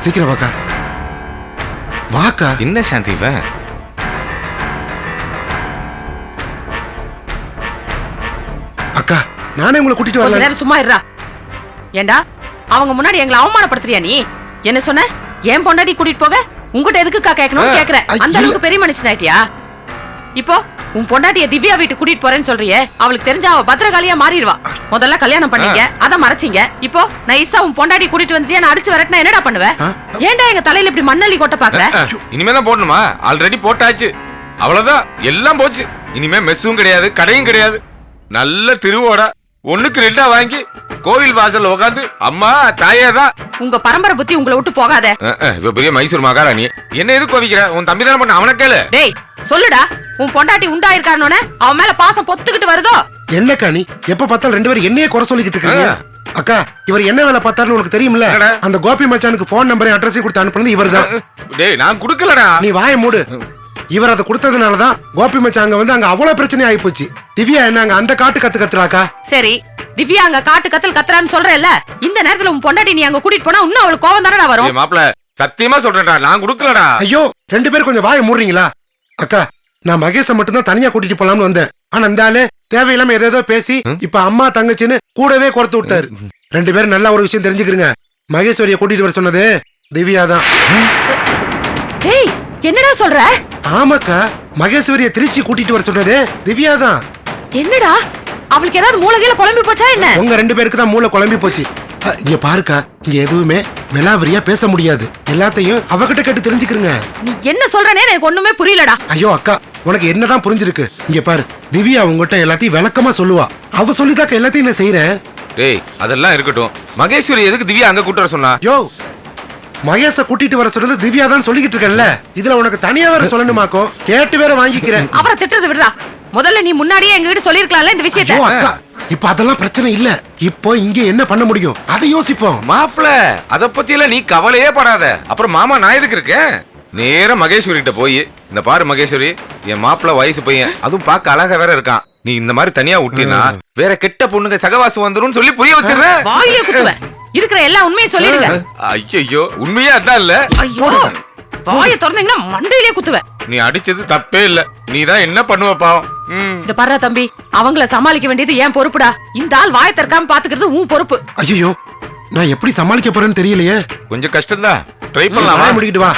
சீக்கிரம் வாக்கா. வாக்கா. என்ன சாந்தி இவன்? அக்கா நானே உங்களை கூட்டிட்டு கொஞ்ச வரல. நேரம் சும்மா இருடா. ஏண்டா அவங்க முன்னாடி எங்களை அவமானப்படுத்துறியா நீ? என்ன சொன்ன? ஏன் பொண்டாட்டி கூட்டிட்டு போக உங்ககிட்ட எதுக்குக்கா கேட்கணும் கேக்குற? அந்த அளவுக்கு பெரிய மனுஷன் ஆயிட்டியா? இப்போ உன் பொண்டாட்டிய திவ்யா வீட்டுக்கு கூட்டிட்டு போறேன்னு சொல்றியே, அவளுக்கு தெரிஞ்சா அவ பத்திரகாளியா மாறிடுவா. முதல்ல கல்யாணம் பண்ணீங்க, அத மறைச்சிங்க. இப்போ நைஸா உன் பொண்டாட்டி கூட்டிட்டு வந்துட்டியா, நான் அடிச்சு வரட்டினா என்னடா பண்ணுவ? ஏன்டா எங்க தலையில இப்படி மண்ணள்ளி கொட்ட பாக்குற? இனிமேதான் போடணுமா? ஆல்ரெடி போட்டாச்சு, அவ்வளவுதான், எல்லாம் போச்சு. இனிமே மெஸ்ஸும் கிடையாது, கடையும் கிடையாது. நல்ல திருவோட 1க்கு 2 வாங்கி கோவில் வாசல்ல உட்காந்து அம்மா தாயேதான். உங்க பரம்பரை புத்தி உங்களை விட்டு போகாத. இவ பெரிய மைசூர் மகாராணி. என்ன எதுக்கு கோவிக்கிற? உன் தம்பி தானே பண்ண, அவனை கேளு. டேய் சொல்லுடா, உன் பொண்டாட்டி உண்டாயிருக்கானோனே அவன் மேல பாசம் பொத்துக்கிட்டு வருதோ? என்னக்கா நீ எப்ப பார்த்தாலும் 2 பேரும் என்னையே குறை சொல்லிக்கிட்டு இருக்கீங்க? அக்கா இவர் என்ன வேலை பார்த்தாருன்னு உனக்கு தெரியும்ல? அந்த கோபி மச்சானுக்கு போன் நம்பரை அட்ரஸையும் கொடுத்து அனுப்புனது இவர்தான். டேய் நான் குடுக்கலடா. நீ வாயை மூடு. இவர் அதை கொடுத்ததுனாலதான் கோபி மச்சாங்க வந்து அங்க அவ்வளவு பிரச்சனை ஆயி போச்சு. திவ்யா என்ன அங்க அந்த காட்டு கத்துறாக்கா? சரி, திவ்யா அங்க காட்டு கத்தல் கத்துறான்னு சொல்றேல்ல, இந்த நேரத்துல உன் பொண்டாட்டி நீ அங்க கூட்டிட்டு போனா இன்னும் அவளுக்கு கோவம் தானடா வரும். மாப்ள சத்தியமா சொல்றேன்டா, நான் குடுக்கலடா. ஐயோ 2 பேரும் கொஞ்சம் வாயை மூடுறீங்களா? அக்கா நான் மகேஷ மட்டும் தான் தனியா கூட்டிட்டு போலாம்னு வந்தேன். ஆனா இந்த ஆளு தேவையில்லாம ஏதோ பேசி இப்ப அம்மா தங்கச்சின்னு கூடவே குறைத்து விட்டாரு. 2 பேரும் நல்லா ஒரு விஷயம் தெரிஞ்சுக்கிறீங்க, மகேஸ்வரிய கூட்டிட்டு வர சொன்னது திவ்யா தான். டேய் என்னடா சொல்ற? ஆமாக்கா, மகேஸ்வரிய திருச்சி கூட்டிட்டு வர சொன்னது திவ்யா தான். என்னடா அவளுக்கு ஏதாவது மூளையில குழம்பி போச்சா என்ன? உங்க 2 பேருக்கு தான் மூளை குழம்பி போச்சு. இங்க பாருக்கா, இங்க எதுவுமே விலாவரியா பேச முடியாது, எல்லாத்தையும் அவகிட்ட கேட்டு தெரிஞ்சுக்கிறீங்க. நீ என்ன சொல்றனே எனக்கு ஒண்ணுமே புரியலடா. ஐயோ அக்கா உனக்கு என்னதான் புரிஞ்சிருக்கு? இங்க பாரு, திவ்யா உங்ககிட்ட எல்லாத்தையும் விளக்கமா சொல்லுவா. அவ சொல்லிதாக்க எல்லாத்தையும் நான் செய்யறேன். டேய் அதெல்லாம் இருக்கட்டும், மகேஸ்வரி எதுக்கு திவ்யா அங்க கூட்டு வர சொன்னா? யோ மகேஷ கூட்டிட்டு வர சொன்னது திவ்யா தான் சொல்லிக்கிட்டு இருக்கேன்ல, இதுல உனக்கு தனியா வேற சொல்லணுமாக்கோ? கேட்டு வேற வாங்கிக்கிறேன். அவரை திட்டுறது விடுறா. முதல்ல நீ முன்னாடியே எங்ககிட்ட சொல்லிருக்கலாம்ல இந்த விஷயத்தை. ஐயோ அக்கா, இப்ப அதெல்லாம் பிரச்சனை இல்ல. இப்போ இங்க என்ன பண்ண முடியும் அதை யோசிப்போம். மாப்ள அத பத்தி எல்லாம் நீ கவலையே படாத. அப்புறம் மாமா நான் எதுக்கு இருக்கேன்? நேரா மகேஸ்வரி கிட்ட போய், இந்த பாரு மகேஸ்வரி, என் மாப்பிள்ள வயசு பையன், அதுவும் பார்க்க அழகா வேற இருக்கான். நீ இந்த மாதிரி தனியா விட்டினா வேற கெட்ட பொண்ணுங்க சகவாசம் வந்துரும் சொல்லி புரிய வச்சிருவேன். வாயிலே குத்துவேன். இருக்கிற எல்லா உண்மையும் சொல்லிடுங்க. ஐயோ உண்மையா அதான் இல்ல. ஐயோ வாயை திறந்தீங்கன்னா மண்டையிலே குத்துவேன். நீ அடிச்சது தப்பே இல்ல, நீ தான் என்ன பண்ணுவ பாவம். இந்த பாரு தம்பி, அவங்கள சமாளிக்க வேண்டியது ஏன் பொறுப்புடா. இந்த ஆள் வாயை திறக்காம பாத்துக்கிறது உன் பொறுப்பு. ஐயோ நான் எப்படி சமாளிக்க போறேன்னு தெரியலையே. கொஞ்சம் கஷ்டம்தான், ட்ரை பண்ணலாம். முடிக்கிட்டு வா.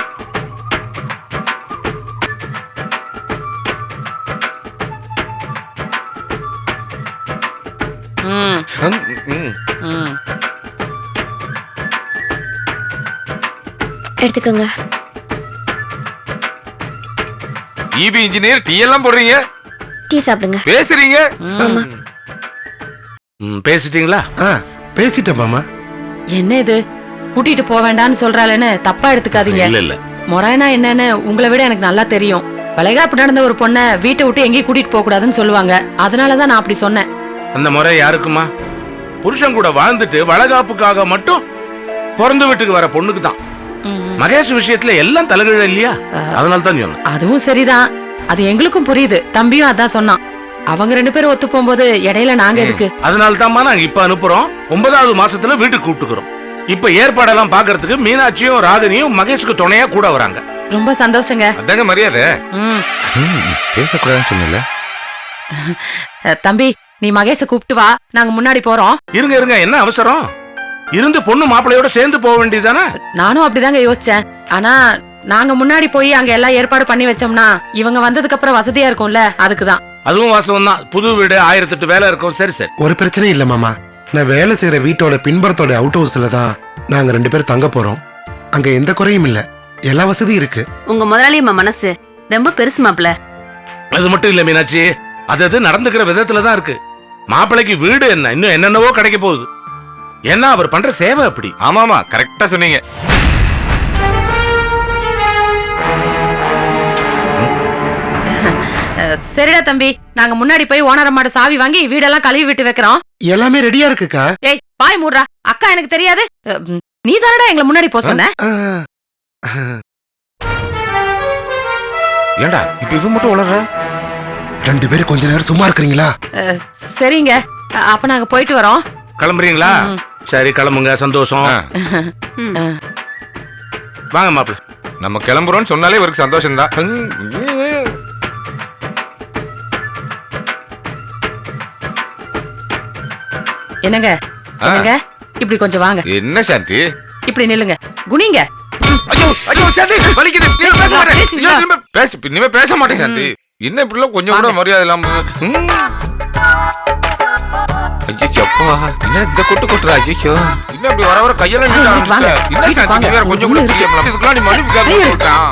எடுத்துக்கோங்க. ஈபி இன்ஜினியர் டீ எல்லாம் போடுறீங்க, டீ சாப்பிடுங்க. பேசுறீங்க. ஆமா. பேசிட்டீங்களா? பேசிட்டேன் மாமா. என்ன இது கூட்டிட்டு போக வேண்டாம்னு சொல்றாளேன்னு தப்பா எடுத்துக்காதீங்க. இல்ல இல்ல, முறைனா என்னன்னு உங்களை விட எனக்கு நல்லா தெரியும். வளைகாப்பு நடந்த ஒரு பொண்ணை வீட்டை விட்டு எங்கேயும் கூட்டிட்டு போக கூடாதுன்னு சொல்லுவாங்க. அதனாலதான் நான் அப்படி சொன்னேன். அந்த முறை யாருக்குமா? புருஷன் கூட வாழ்ந்துட்டு வளகாப்புக்காக மட்டும் பிறந்த வீட்டுக்கு வர பொண்ணுக்கு தான். மகேஷ் விஷயத்துல எல்லாம் தலைகீழ இல்லையா? அதனால தான் சொன்னேன். அதுவும் சரிதான், அது எங்களுக்கும் புரியுது. தம்பியும் அதான் சொன்னான். அவங்க 2 பேரும் ஒத்து போகும்போது இடையில நாங்க எதுக்கு? அதனால தான்மா நாங்க இப்ப அனுப்புறோம். 9வது மாசத்துல வீட்டுக்கு கூப்பிட்டுக்கிறோம். இப்ப ஏற்பாடெல்லாம் பாக்குறதுக்கு மீனாட்சியும் ராகினியும் மகேஷுக்கு துணையா கூட வராங்க. ரொம்ப சந்தோஷங்க. அதாங்க மரியாதை. பேசக்கூடாதுன்னு சொன்னல. தம்பி நீ மகேஷ கூப்பிட்டு வா, நாங்க முன்னாடி போறோம். இருங்க இருங்க, என்ன அவசரம்? இருந்து பொண்ணு மாப்பிள்ளையோட சேர்ந்து போக வேண்டியதானே? நானும் அப்படிதாங்க யோசிச்சேன். ஆனா நாங்க முன்னாடி போய் அங்க எல்லாம் ஏற்பாடு பண்ணி வச்சோம்னா இவங்க வந்ததுக்கு அப்புறம் வசதியா இருக்கும்ல, அதுக்குதான். அதுவும் வாஸ்தவம் தான். புது வீடு 1008 வேலை இருக்கும். சரி சரி, ஒரு பிரச்சனை இல்ல மாமா. நான் வேலை செய்யற வீட்டோட பின்புறத்தோட அவுட் ஹவுஸ்ல தான் நாங்க 2 பேரும் தங்க போறோம். அங்க எந்த குறையும் இல்ல, எல்லா வசதியும் இருக்கு. உங்க முதலாளியம்மா மனசு ரொம்ப பெருசு மாப்பிள்ள. அது மட்டும் இல்ல மீனாட்சி, அது நடந்துக்கிற விதத்துல தான் இருக்கு. மாப்பிள்ளைக்கு வீடு என்ன, இன்னும் என்னென்னவோ கிடைக்க போகுது. ஏன்னா அவர் பண்ற சேவை அப்படி. ஆமாமா, கரெக்டா சொன்னீங்க. சரிடா தம்பி, நாங்க முன்னாடி போய் ஓனர் அம்மாட சாவி வாங்கி வீடெல்லாம் கழுவி விட்டு வைக்கிறோம். எல்லாமே ரெடியா இருக்குக்கா. ஏய் பாய் மூடுறா. அக்கா எனக்கு தெரியாது, நீ தானடா எங்களை முன்னாடி போக சொன்ன. ஏண்டா இப்ப இவன் மட்டும் வளர்ற? 2 பேரும் கொஞ்ச நேரம் சும்மா இருக்கிறீங்களா? சரிங்க, அப்ப நாங்க போயிட்டு வரோம். கிளம்புறீங்களா? சரி கிளம்புங்க, சந்தோஷம். வாங்க மாப்பிள. நம்ம கிளம்புறோம்னு சொன்னாலே இவருக்கு சந்தோஷம் தான். என்னங்க என்னங்க இப்படி கொஞ்சம் வாங்க. என்ன சாந்தி? இப்படி நில்லுங்க. குனிங்க. ஐயோ ஐயோ சாந்தி வலிக்குது. பேச மாட்டேன். பேசுவீங்களா? இனிமே பேச மாட்டேன் சாந்தி. என்ன இப்படிலாம் கொஞ்சம் கூட மரியாதை இல்லாம. ஐயோ அப்பா என்ன இந்த கொட்டுறா? ஐயோ என்ன இப்படி வர கையெல்லாம் நீட்ட ஆரம்பிச்சிட்ட? என்ன சாந்தி வேற கொஞ்சம் கூட புரியல. இதுக்கெல்லாம் நீ மன்னிப்பு கேட்க சொல்றான்.